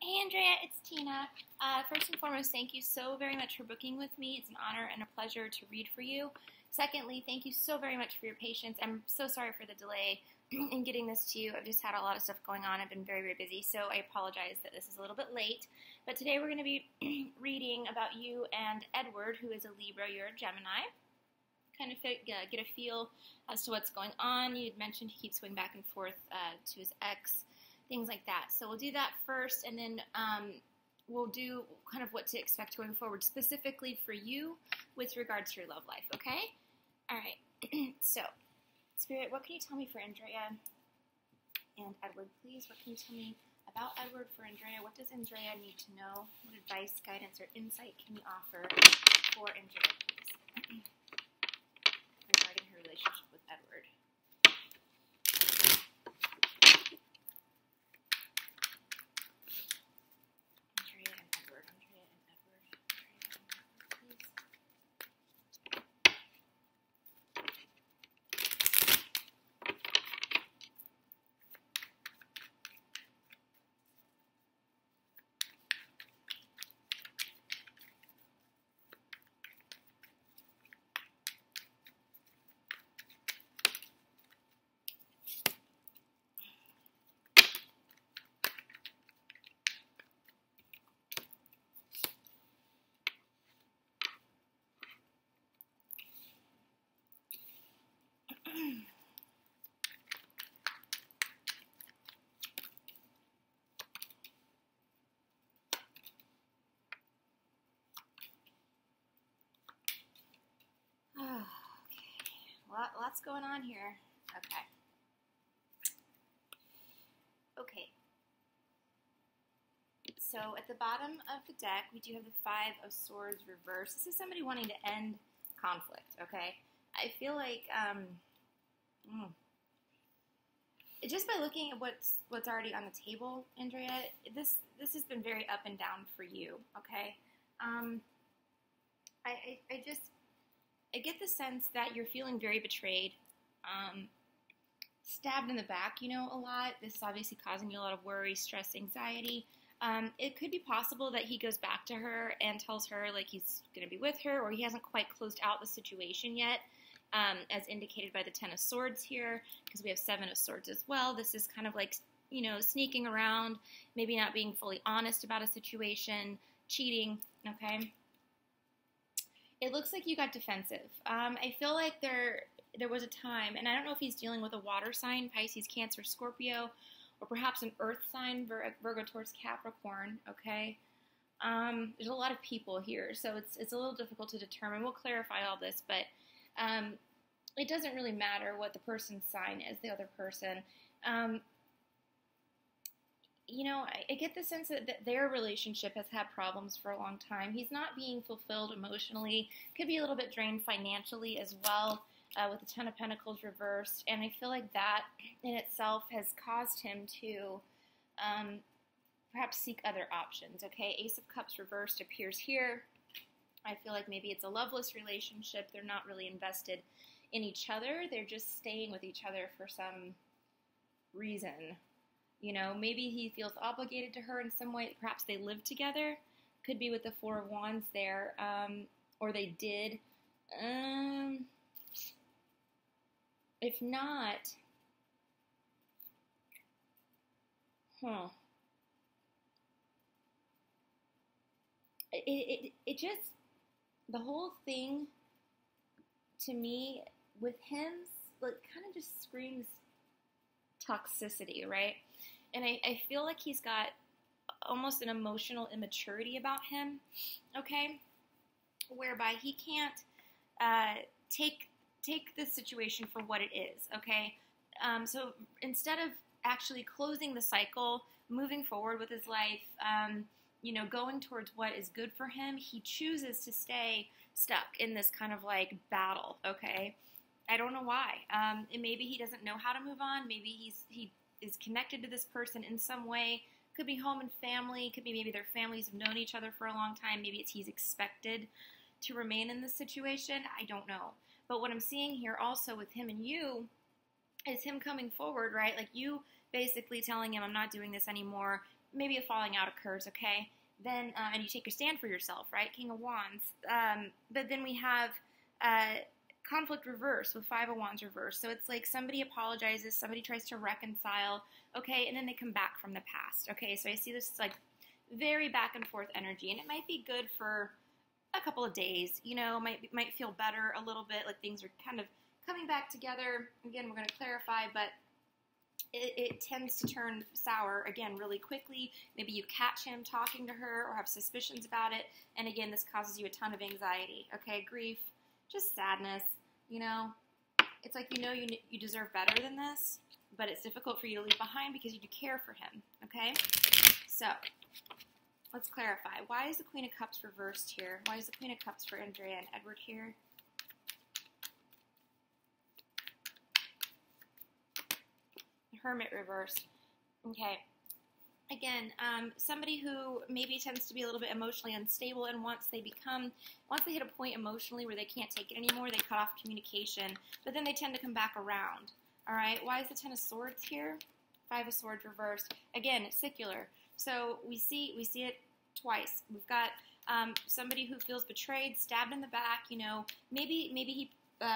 Hey Andrea, it's Tina. First and foremost, thank you so very much for booking with me. It's an honor and a pleasure to read for you. Secondly, thank you so very much for your patience. I'm so sorry for the delay in getting this to you. I've just had a lot of stuff going on. I've been very, very busy, so I apologize that this is a little bit late. But today we're going to be reading about you and Edward, who is a Libra. You're a Gemini. Kind of get a feel as to what's going on. You'd mentioned he keeps going back and forth to his ex, things like that. So we'll do that first, and then we'll do kind of what to expect going forward, specifically for you with regards to your love life, okay? All right. So, Spirit, what can you tell me for Andrea and Edward, please? What can you tell me about Edward for Andrea? What does Andrea need to know? What advice, guidance, or insight can you offer for Andrea, please, regarding her relationship with Edward? Andrea and Edward, Andrea and Edward, Andrea and Edward, please. Lots going on here. Okay. So at the bottom of the deck, we do have the Five of Swords reversed. This is somebody wanting to end conflict, okay? I feel like, just by looking at what's already on the table, Andrea, this has been very up and down for you, okay? I get the sense that you're feeling very betrayed, stabbed in the back, a lot. This is obviously causing you a lot of worry, stress, anxiety. It could be possible that he goes back to her and tells her, like, he's going to be with her, or he hasn't quite closed out the situation yet, as indicated by the Ten of Swords here, because we have Seven of Swords as well. This is kind of like, sneaking around, maybe not being fully honest about a situation, cheating, okay? It looks like you got defensive. I feel like there was a time, and I don't know if he's dealing with a water sign, Pisces, Cancer, Scorpio, or perhaps an earth sign, Virgo, Taurus, Capricorn, okay? There's a lot of people here, so it's a little difficult to determine. We'll clarify all this, but it doesn't really matter what the person's sign is, the other person. I get the sense that their relationship has had problems for a long time. He's not being fulfilled emotionally. Could be a little bit drained financially as well, with the Ten of Pentacles reversed. And I feel like that in itself has caused him to perhaps seek other options, okay? Ace of Cups reversed appears here. I feel like maybe it's a loveless relationship. They're not really invested in each other. They're just staying with each other for some reason. Maybe he feels obligated to her in some way. Perhaps they live together. Could be with the Four of Wands there. Or they did. If not, It just, the whole thing to me with him, like, kind of just screams toxicity, right? And I feel like he's got almost an emotional immaturity about him, okay? Whereby he can't take this situation for what it is, okay? So instead of actually closing the cycle, moving forward with his life, going towards what is good for him, he chooses to stay stuck in this kind of like battle, okay? I don't know why. And maybe he doesn't know how to move on. Maybe he is connected to this person in some way. Could be home and family. Could be maybe their families have known each other for a long time. Maybe he's expected to remain in this situation. I don't know. But what I'm seeing here also with him and you is him coming forward, right? Like you basically telling him, I'm not doing this anymore. maybe a falling out occurs, okay? Then, and you take your stand for yourself, right? King of Wands. But then we have conflict reverse with Five of Wands reverse. So it's like somebody apologizes, somebody tries to reconcile, okay, and then they come back from the past, okay? So I see this like very back and forth energy, and it might be good for a couple of days, you know, might feel better a little bit, like things are kind of coming back together. Again, we're going to clarify, but it tends to turn sour, again, really quickly. Maybe you catch him talking to her or have suspicions about it, and again, this causes you a ton of anxiety, okay? Grief, just sadness, you know? It's like you deserve better than this, but it's difficult for you to leave behind because you do care for him, okay? So, let's clarify. Why is the Queen of Cups reversed here? Why is the Queen of Cups for Andrea and Edward here? Hermit reversed. Okay. Again, somebody who maybe tends to be a little bit emotionally unstable, and once they hit a point emotionally where they can't take it anymore, they cut off communication, but then they tend to come back around. All right. Why is the Ten of Swords here? Five of Swords reversed. Again, it's secular. So we see it twice. We've got somebody who feels betrayed, stabbed in the back. You know, maybe he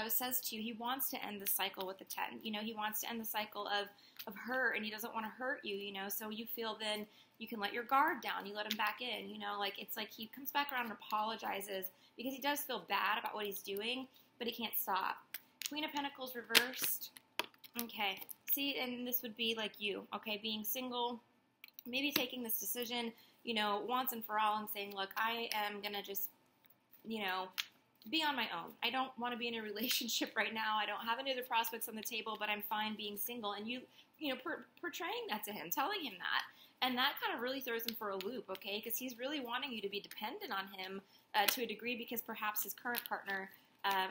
says to you he wants to end the cycle with the 10. You know, he wants to end the cycle of hurt, and he doesn't want to hurt you. You know, so you feel then you can let your guard down. You let him back in. You know, like it's like he comes back around and apologizes because he does feel bad about what he's doing, but he can't stop. Queen of Pentacles reversed. Okay, see, and this would be like you. Okay, being single. Maybe taking this decision, you know, once and for all and saying, look, I am going to just, you know, be on my own. I don't want to be in a relationship right now. I don't have any other prospects on the table, but I'm fine being single. And you know, portraying that to him, telling him that. And that kind of really throws him for a loop, okay? Because he's really wanting you to be dependent on him to a degree because perhaps his current partner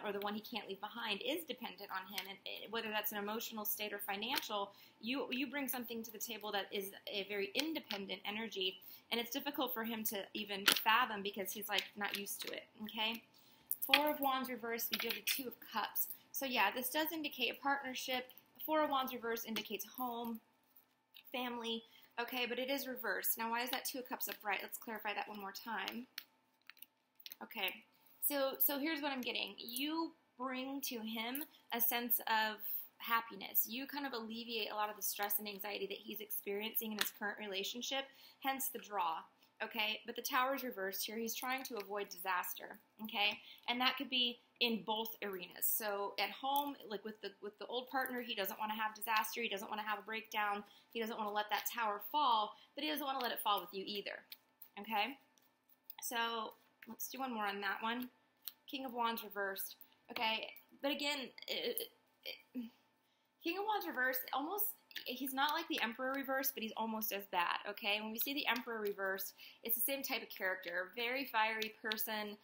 or the one he can't leave behind is dependent on him, and whether that's an emotional state or financial, you bring something to the table that is a very independent energy, and it's difficult for him to even fathom because he's like not used to it, okay? Four of Wands reversed, we do the Two of Cups. So yeah, this does indicate a partnership. Four of Wands reversed indicates home, family, okay, but it is reversed. Now why is that Two of Cups upright? Let's clarify that one more time. Okay. So here's what I'm getting. You bring to him a sense of happiness. You kind of alleviate a lot of the stress and anxiety that he's experiencing in his current relationship, hence the draw, okay? But the Tower is reversed here. He's trying to avoid disaster, okay? And that could be in both arenas. So at home, like with the old partner, he doesn't want to have disaster. He doesn't want to have a breakdown. He doesn't want to let that tower fall, but he doesn't want to let it fall with you either, okay? So let's do one more on that one. King of Wands reversed. Okay, but again, King of Wands reversed, almost, he's not like the Emperor reversed, but he's almost as bad, okay? When we see the Emperor reversed, it's the same type of character. Very fiery person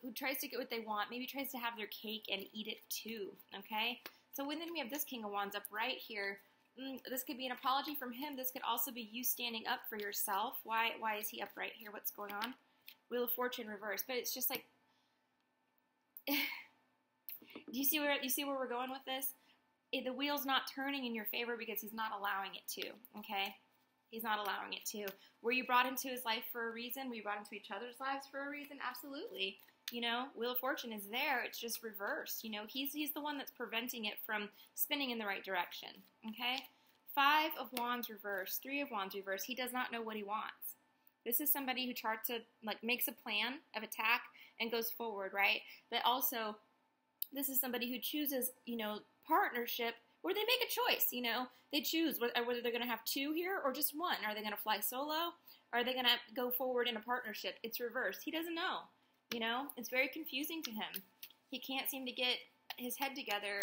who tries to get what they want, maybe tries to have their cake and eat it too, okay? So when then we have this King of Wands up right here, this could be an apology from him. This could also be you standing up for yourself. Why is he up right here? What's going on? Wheel of Fortune reversed, but it's just like, do you see where we're going with this? The wheel's not turning in your favor because he's not allowing it to, okay? He's not allowing it to. Were you brought into his life for a reason? Were you brought into each other's lives for a reason? Absolutely. You know, Wheel of Fortune is there. It's just reversed. You know, he's the one that's preventing it from spinning in the right direction, okay? Five of Wands reversed. Three of Wands reversed. He does not know what he wants. This is somebody who tries to, like, makes a plan of attack and goes forward, right? But also, this is somebody who chooses, you know, partnership where they make a choice, you know. They choose whether they're going to have two here or just one. Are they going to fly solo? Or are they going to go forward in a partnership? It's reversed. He doesn't know, you know. It's very confusing to him. He can't seem to get his head together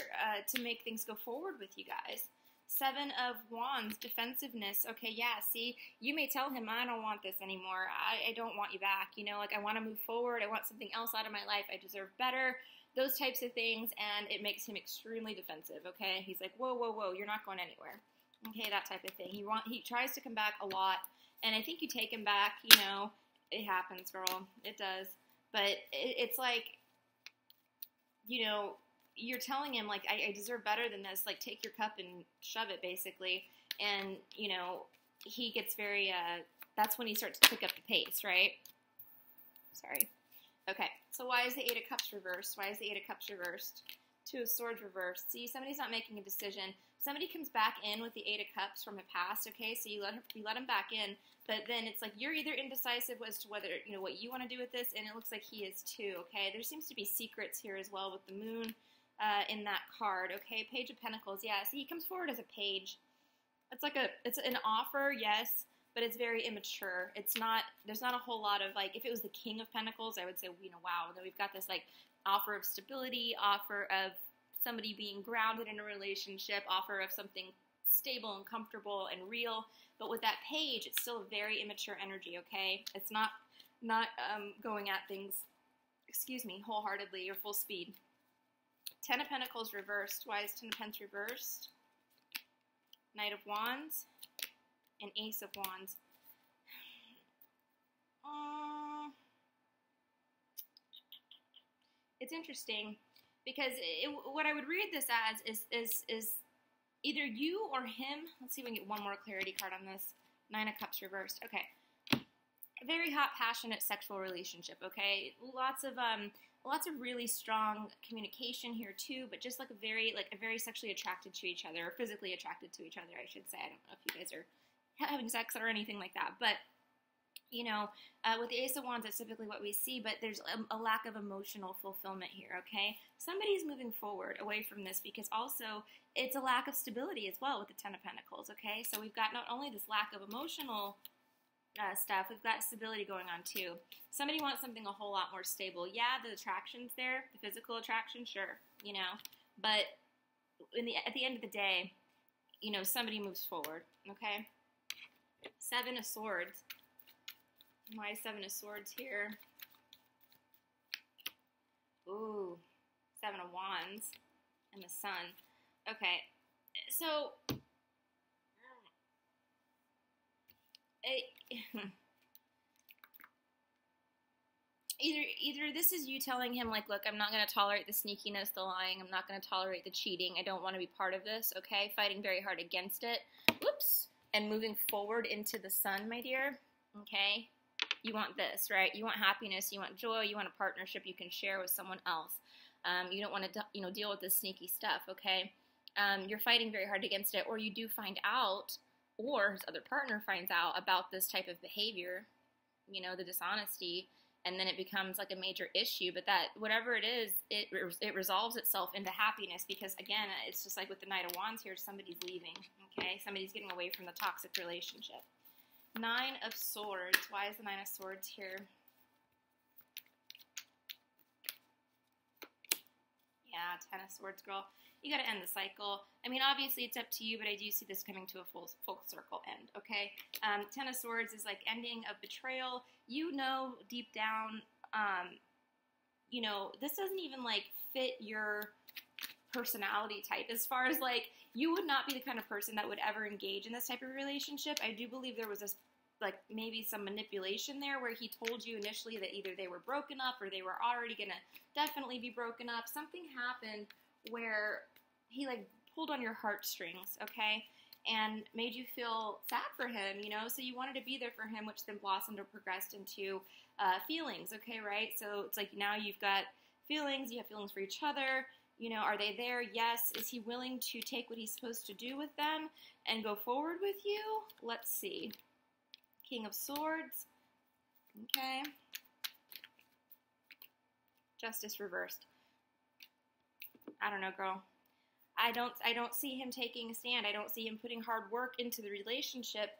to make things go forward with you guys. Seven of Wands, defensiveness. Okay, yeah, see, you may tell him, I don't want this anymore. I don't want you back. You know, like, I want to move forward. I want something else out of my life. I deserve better. Those types of things, and it makes him extremely defensive, okay? He's like, whoa, whoa, whoa, you're not going anywhere. Okay, that type of thing. He tries to come back a lot, and I think you take him back, you know, it happens, girl. It does. But it's like, you know, you're telling him, like, I deserve better than this. Like, take your cup and shove it, basically. And, you know, he gets very that's when he starts to pick up the pace, right? Sorry. Okay, so why is the Eight of Cups reversed? Why is the Eight of Cups reversed? Two of Swords reversed. See, somebody's not making a decision. Somebody comes back in with the Eight of Cups from the past, okay? So you let him back in, but then it's like you're either indecisive as to whether, you know, what you want to do with this, and it looks like he is too, okay? There seems to be secrets here as well with the Moon in that card, okay? Page of Pentacles, yeah. See, he comes forward as a page. It's an offer, yes, but it's very immature. There's not a whole lot of, like, if it was the King of Pentacles, I would say, you know, wow, then we've got this, like, offer of stability, offer of somebody being grounded in a relationship, offer of something stable and comfortable and real. But with that page, it's still a very immature energy, okay? It's not going at things, wholeheartedly or full speed. Ten of Pentacles reversed. Why is Ten of Pentacles reversed? Knight of Wands and Ace of Wands. It's interesting because what I would read this as is either you or him. Let's see if we can get one more clarity card on this. Nine of Cups reversed. Okay. A very hot, passionate sexual relationship, okay? Lots of really strong communication here too, but just like a very sexually attracted to each other, or physically attracted to each other, I should say. I don't know if you guys are having sex or anything like that, but you know, with the Ace of Wands, that's typically what we see, but there's a lack of emotional fulfillment here, okay? Somebody's moving forward away from this because also it's a lack of stability as well with the Ten of Pentacles, okay? So we've got not only this lack of emotional stuff, we've got stability going on too. Somebody wants something a whole lot more stable. Yeah, the attraction's there, the physical attraction, sure, you know, but at the end of the day, you know, somebody moves forward, okay? Seven of Swords. Why Seven of Swords here? Ooh, Seven of Wands and the Sun. Okay, so either this is you telling him, like, look, I'm not going to tolerate the sneakiness, the lying, I'm not going to tolerate the cheating, I don't want to be part of this, okay? Fighting very hard against it. Whoops. And moving forward into the Sun, my dear, okay? You want this, right? You want happiness, you want joy, you want a partnership you can share with someone else. You don't want to, you know, deal with this sneaky stuff, okay? You're fighting very hard against it, or you do find out, or his other partner finds out about this type of behavior, you know, the dishonesty, and then it becomes like a major issue. But that, whatever it is, it resolves itself into happiness because, again, it's just like with the Knight of Wands here, somebody's leaving, okay? Somebody's getting away from the toxic relationship. Nine of Swords. Why is the Nine of Swords here? Yeah, Ten of Swords, girl. You got to end the cycle. I mean, obviously, it's up to you, but I do see this coming to a full circle end, okay? Ten of Swords is like ending of betrayal. You know, deep down, you know, this doesn't even, like, fit your personality type. As far as, like, you would not be the kind of person that would ever engage in this type of relationship. I do believe there was this, like, maybe some manipulation there where he told you initially that either they were broken up or they were already going to definitely be broken up. Something happened where he, like, pulled on your heartstrings, okay, and made you feel sad for him, you know, so you wanted to be there for him, which then blossomed or progressed into feelings, okay, right? So it's like now you've got feelings, you have feelings for each other, you know, are they there? Yes. Is he willing to take what he's supposed to do with them and go forward with you? Let's see. King of Swords, okay. Justice reversed. I don't know, girl. I don't see him taking a stand. I don't see him putting hard work into the relationship.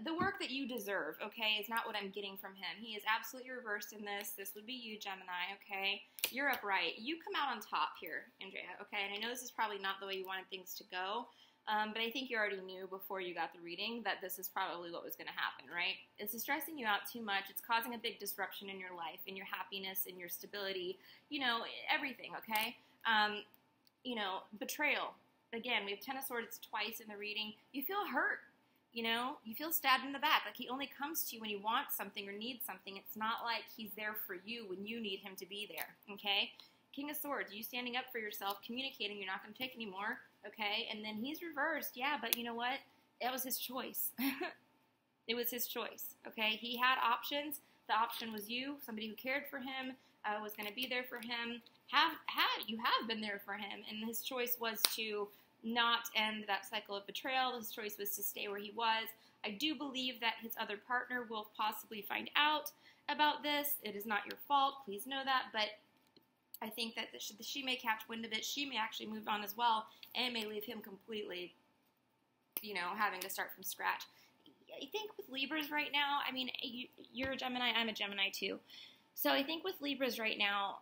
The work that you deserve, okay, is not what I'm getting from him. He is absolutely reversed in this. This would be you, Gemini, okay? You're upright. You come out on top here, Andrea, okay? And I know this is probably not the way you wanted things to go, but I think you already knew before you got the reading that this is probably what was going to happen, right? It's stressing you out too much. It's causing a big disruption in your life, in your happiness, in your stability, you know, everything, okay? You know, betrayal. Again, we have Ten of Swords twice in the reading. You feel hurt, you know? You feel stabbed in the back. Like he only comes to you when you want something or need something. It's not like he's there for you when you need him to be there, okay? King of Swords, you standing up for yourself, communicating you're not going to take anymore, okay? And then he's reversed. Yeah, but you know what? That was his choice. It was his choice, okay? He had options. The option was you, somebody who cared for him, was going to be there for him. You have been there for him, and his choice was to not end that cycle of betrayal. His choice was to stay where he was. I do believe that his other partner will possibly find out about this. It is not your fault. Please know that. But I think that she may catch wind of it. She may actually move on as well, and it may leave him completely, having to start from scratch. I think with Libras right now, I mean, you're a Gemini, I'm a Gemini too. So I think with Libras right now,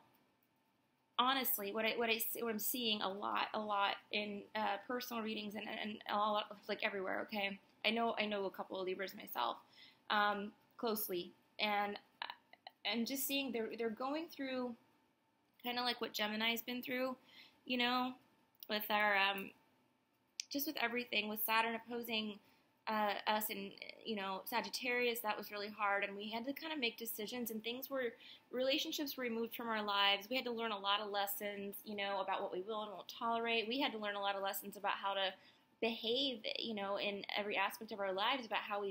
honestly, what I'm seeing a lot in personal readings and a lot, like everywhere. Okay, I know a couple of Libras myself, closely, and I'm just seeing they're going through kind of like what Gemini's been through, with our just with everything, with Saturn opposing us and, Sagittarius. That was really hard, and we had to kind of make decisions, and relationships were removed from our lives. We had to learn a lot of lessons, about what we will and won't tolerate. We had to learn a lot of lessons about how to behave, in every aspect of our lives, about how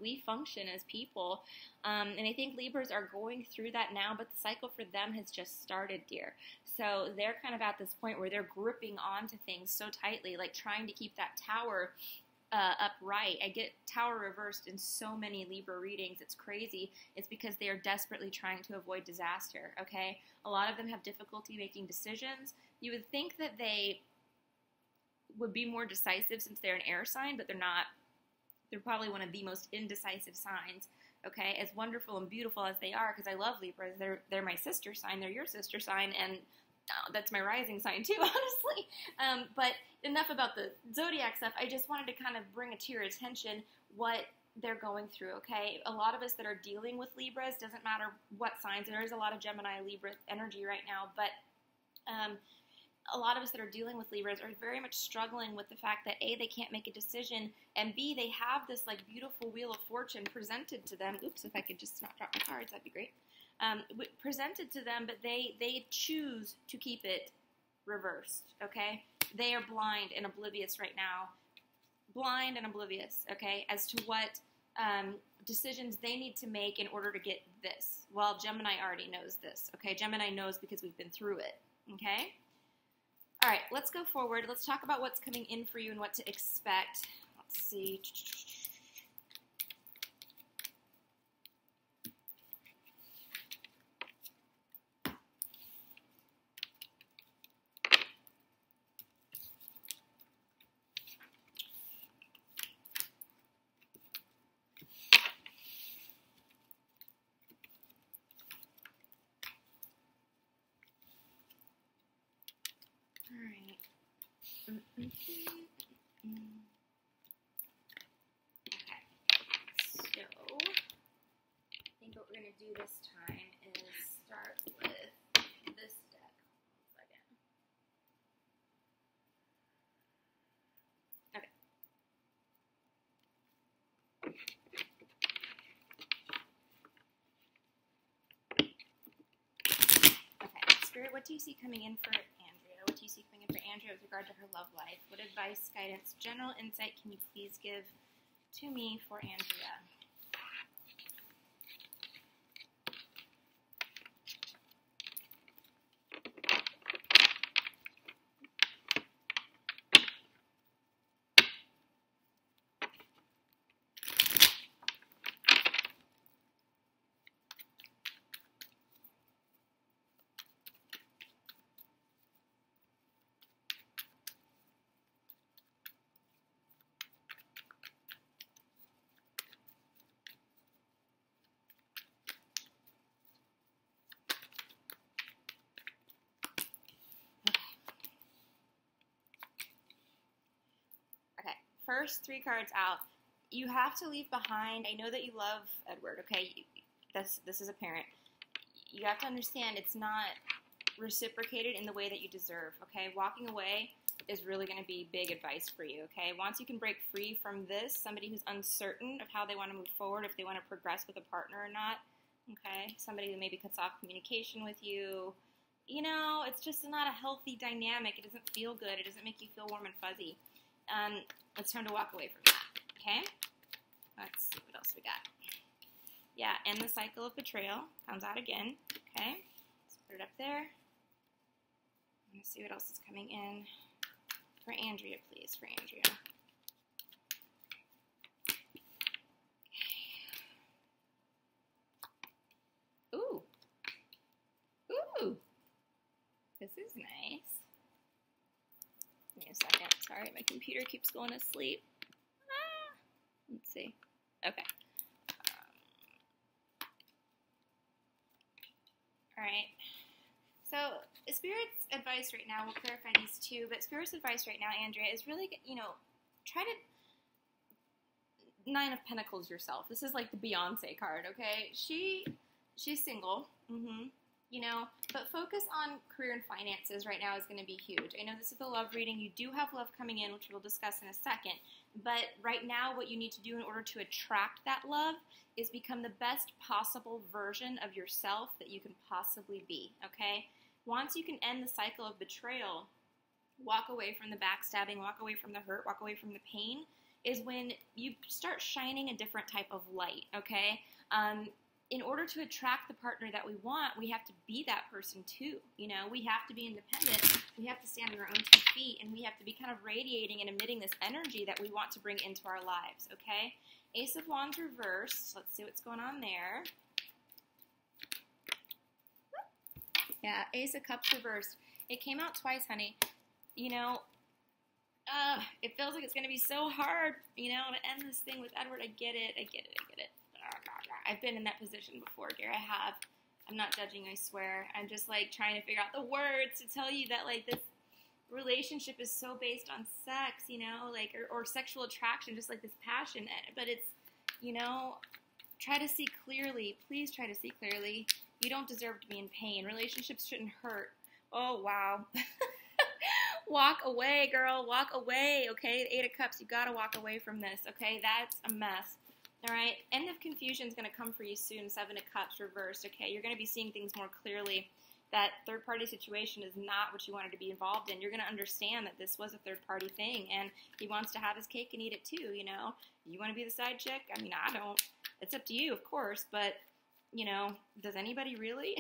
we function as people. And I think Libras are going through that now, but the cycle for them has just started, dear. So they're kind of at this point where they're gripping onto things so tightly, like trying to keep that tower upright. I get tower reversed in so many Libra readings. It's crazy. It's because they are desperately trying to avoid disaster, okay? A lot of them have difficulty making decisions. You would think that they would be more decisive since they're an air sign, but they're not. They're probably one of the most indecisive signs, okay? As wonderful and beautiful as they are, because I love Libras. They're my sister sign. They're your sister sign, and that's my rising sign too, honestly. But enough about the zodiac stuff. I just wanted to kind of bring it to your attention what they're going through, okay? A lot of us that are dealing with Libras, doesn't matter what signs. There is a lot of Gemini, Libra energy right now, but a lot of us that are dealing with Libras are very much struggling with the fact that A, they can't make a decision, and B, they have this like beautiful wheel of fortune presented to them. Oops, if I could just not drop my cards, that'd be great. Presented to them, but they choose to keep it reversed, okay? They are blind and oblivious right now. Blind and oblivious, okay, as to what decisions they need to make in order to get this. Well, Gemini already knows this, okay? Gemini knows because we've been through it, okay? All right, let's go forward. Let's talk about what's coming in for you and what to expect. Let's see. Okay, so I think what we're going to do this time is start with this deck. One second. Okay, Spirit, what do you see coming in for Andrea? What do you see coming in for Andrea with regard to her love life? What advice, guidance, general insight can you please give to me for Andrea? First 3 cards out, you have to leave behind. I know that you love Edward, okay? This is apparent. You have to understand it's not reciprocated in the way that you deserve, okay? Walking away is really going to be big advice for you, okay? Once you can break free from this, somebody who's uncertain of how they want to move forward, if they want to progress with a partner or not, okay? Somebody who maybe cuts off communication with you. You know, it's just not a healthy dynamic. It doesn't feel good. It doesn't make you feel warm and fuzzy. It's time to walk away from that, okay? Let's see what else we got. Yeah, end the cycle of betrayal. Comes out again. Okay. Let's put it up there. Let's see what else is coming in. For Andrea, please. For Andrea. Ooh. Ooh. This is nice. Give me a second. Sorry, my computer keeps going to sleep. Let's see. Okay. All right. So Spirit's advice right now, we'll clarify these two, but Spirit's advice right now, Andrea, is really, try to Nine of Pentacles yourself. This is like the Beyonce card, okay? She's single, but focus on career and finances right now is going to be huge. I know this is a love reading. You do have love coming in, which we'll discuss in a second, but right now what you need to do in order to attract that love is become the best possible version of yourself that you can possibly be, okay? Once you can end the cycle of betrayal, walk away from the backstabbing, walk away from the hurt, walk away from the pain, is when you start shining a different type of light, okay? In order to attract the partner that we want, we have to be that person too, We have to be independent, we have to stand on our own 2 feet, and we have to be kind of radiating and emitting this energy that we want to bring into our lives, okay? Ace of Wands reversed. Let's see what's going on there. Yeah, Ace of Cups reversed. It came out twice, honey. It feels like it's going to be so hard, to end this thing with Edward. I get it. I've been in that position before, dear. I have. I'm not judging, I swear. I'm just, trying to figure out the words to tell you that, this relationship is so based on sex, or sexual attraction, just this passion. But it's, try to see clearly. Please try to see clearly. You don't deserve to be in pain. Relationships shouldn't hurt. Oh, wow. Walk away, girl. Walk away, okay? The 8 of Cups, you got to walk away from this, okay? That's a mess. All right? End of confusion is going to come for you soon. 7 of Cups reversed, okay? You're going to be seeing things more clearly. That third-party situation is not what you wanted to be involved in. You're going to understand that this was a third-party thing, and he wants to have his cake and eat it too, You want to be the side chick? I mean, I don't. It's up to you, of course, but, does anybody really?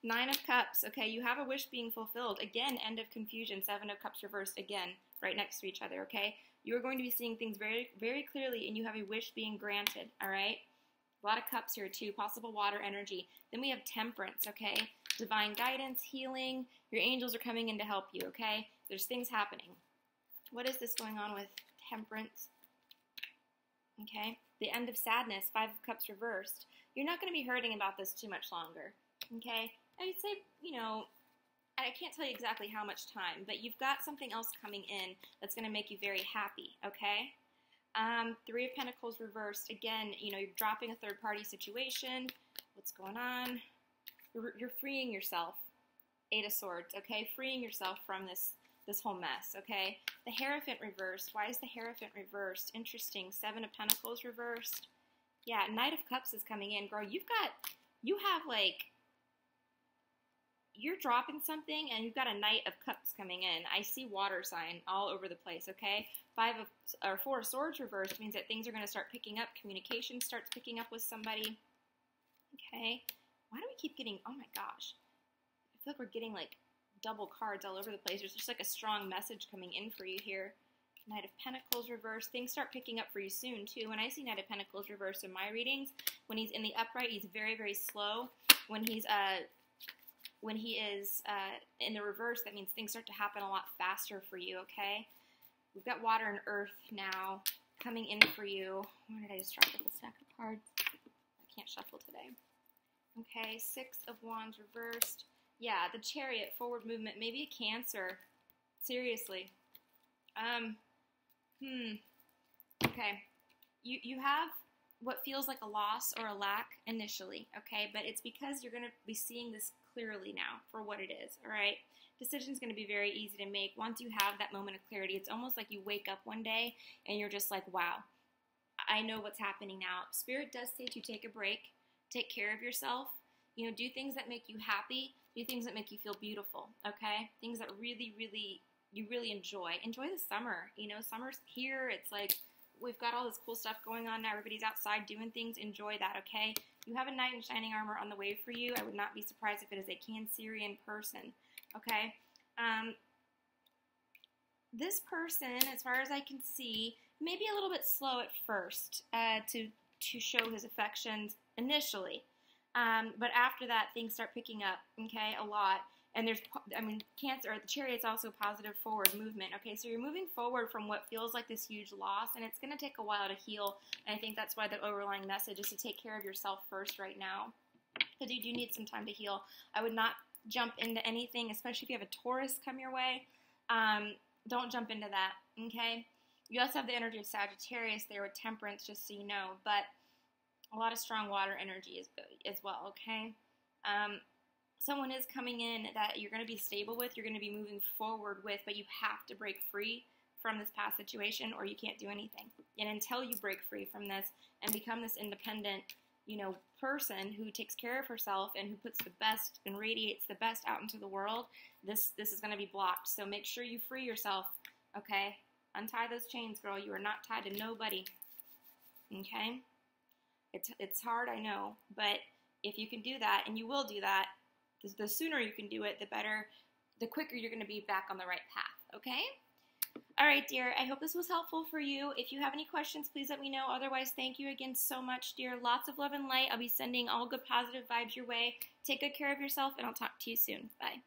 9 of Cups, okay, you have a wish being fulfilled. Again, end of confusion. 7 of Cups reversed, again, right next to each other, okay? You're going to be seeing things very, very clearly, and you have a wish being granted, all right? A lot of cups here, too. Possible water energy. Then we have Temperance, okay? Divine guidance, healing. Your angels are coming in to help you, okay? There's things happening. What is this going on with Temperance? Okay? The end of sadness. 5 of Cups reversed. You're not going to be hurting about this too much longer, okay? I'd say, I can't tell you exactly how much time, but you've got something else coming in that's going to make you very happy, okay? 3 of Pentacles reversed. Again, you're dropping a third-party situation. What's going on? You're freeing yourself. 8 of Swords, okay? Freeing yourself from this whole mess, okay? The Hierophant reversed. Why is the Hierophant reversed? Interesting. 7 of Pentacles reversed. Yeah, Knight of Cups is coming in. Girl, you're dropping something, and you've got a Knight of Cups coming in. I see water sign all over the place, okay? 4 of Swords reversed means that things are going to start picking up. Communication starts picking up with somebody. Okay. Why do we keep getting, oh my gosh. I feel like we're getting, double cards all over the place. There's just, a strong message coming in for you here. Knight of Pentacles reversed. Things start picking up for you soon, too. When I see Knight of Pentacles reversed in my readings, when he's in the upright, he's very, very slow. When he is in the reverse, that means things start to happen a lot faster for you, okay? We've got water and earth now coming in for you. Why did I just drop a little stack of cards? I can't shuffle today. Okay, 6 of Wands reversed. Yeah, the Chariot, forward movement, maybe a Cancer. Seriously. Okay. You have what feels like a loss or a lack initially, okay? But it's because you're going to be seeing this clearly now for what it is, all right? Decision's going to be very easy to make. Once you have that moment of clarity, it's almost like you wake up one day and you're just like, wow, I know what's happening now. Spirit does say to take a break, take care of yourself, do things that make you happy, do things that make you feel beautiful, okay? Things that really, really, you really enjoy. Enjoy the summer, summer's here. It's we've got all this cool stuff going on now. Everybody's outside doing things. Enjoy that, okay? You have a knight in shining armor on the way for you. I would not be surprised if it is a Cancerian person, okay? This person, as far as I can see, may be a little bit slow at first to show his affections initially. But after that, things start picking up, okay, a lot. And there's, Cancer, the Chariot's also positive forward movement, okay? So you're moving forward from what feels like this huge loss, and it's going to take a while to heal. And I think that's why the overlying message is to take care of yourself first right now, because you do need some time to heal. I would not jump into anything, especially if you have a Taurus come your way. Don't jump into that, okay? You also have the energy of Sagittarius there with Temperance, just so you know, but a lot of strong water energy as well, okay? Someone is coming in that you're going to be stable with, you're going to be moving forward with, but you have to break free from this past situation or you can't do anything. And until you break free from this and become this independent, person who takes care of herself and who puts the best and radiates the best out into the world, this is going to be blocked. So make sure you free yourself, okay? Untie those chains, girl. You are not tied to nobody, okay? It's hard, I know, but if you can do that, and you will do that, the sooner you can do it, the better, the quicker you're going to be back on the right path, okay? All right, dear, I hope this was helpful for you. If you have any questions, please let me know. Otherwise, thank you again so much, dear. Lots of love and light. I'll be sending all good positive vibes your way. Take good care of yourself, and I'll talk to you soon. Bye.